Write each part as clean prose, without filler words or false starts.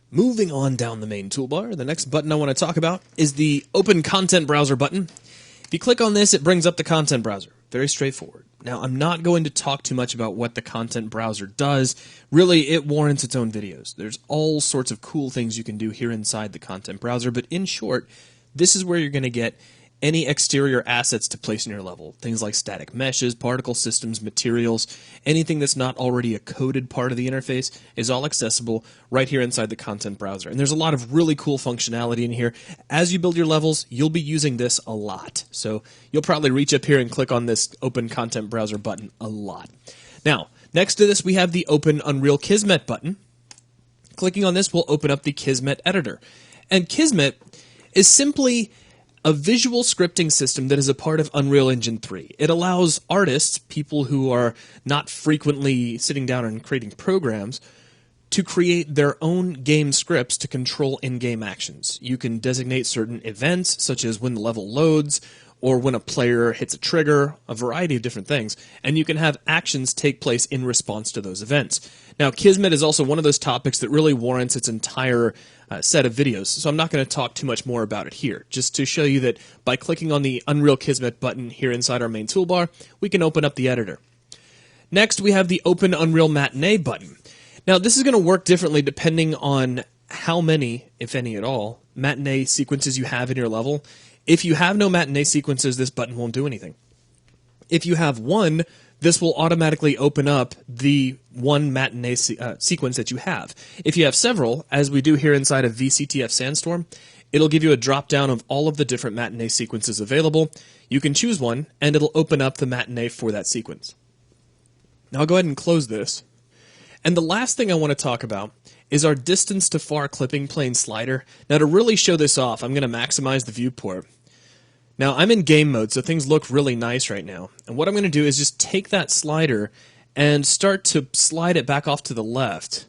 Moving on down the main toolbar, the next button I want to talk about is the Open Content Browser button. If you click on this, it brings up the content browser. Very straightforward. Now, I'm not going to talk too much about what the content browser does. Really, it warrants its own videos. There's all sorts of cool things you can do here inside the content browser, but in short, this is where you're going to get any exterior assets to place in your level. Things like static meshes, particle systems, materials, anything that's not already a coded part of the interface is all accessible right here inside the content browser. And there's a lot of really cool functionality in here. As you build your levels, you'll be using this a lot. So you'll probably reach up here and click on this Open Content Browser button a lot. Now, next to this, we have the Open Unreal Kismet button. Clicking on this will open up the Kismet editor. And Kismet is simply a visual scripting system that is a part of Unreal Engine 3. It allows artists, people who are not frequently sitting down and creating programs, to create their own game scripts to control in-game actions. You can designate certain events, such as when the level loads, or when a player hits a trigger, a variety of different things, and you can have actions take place in response to those events. Now, Kismet is also one of those topics that really warrants its entire set of videos, so I'm not going to talk too much more about it here, just to show you that by clicking on the Unreal Kismet button here inside our main toolbar, we can open up the editor. Next, we have the Open Unreal Matinee button. Now, this is going to work differently depending on how many, if any at all, matinee sequences you have in your level. If you have no matinee sequences, this button won't do anything. If you have one, this will automatically open up the one matinee sequence that you have. If you have several, as we do here inside of VCTF Sandstorm, it'll give you a drop-down of all of the different matinee sequences available. You can choose one, and it'll open up the matinee for that sequence. Now I'll go ahead and close this. And the last thing I want to talk about is our distance to far clipping plane slider. Now to really show this off, I'm going to maximize the viewport. Now, I'm in game mode, so things look really nice right now. And what I'm going to do is just take that slider and start to slide it back off to the left.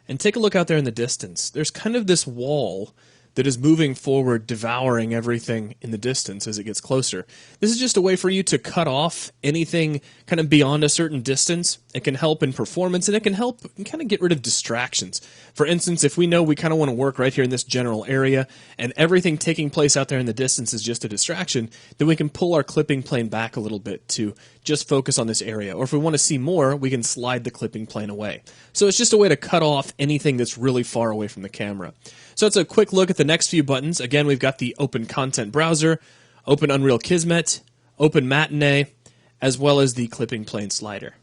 And take a look out there in the distance. There's kind of this wall that is moving forward, devouring everything in the distance as it gets closer. This is just a way for you to cut off anything kind of beyond a certain distance. It can help in performance, and it can help kind of get rid of distractions. For instance, if we know we kind of want to work right here in this general area, and everything taking place out there in the distance is just a distraction, then we can pull our clipping plane back a little bit to just focus on this area. Or if we want to see more, we can slide the clipping plane away. So it's just a way to cut off anything that's really far away from the camera. So that's a quick look at the next few buttons. Again, we've got the Open Content Browser, Open Unreal Kismet, Open Matinee, as well as the clipping plane slider.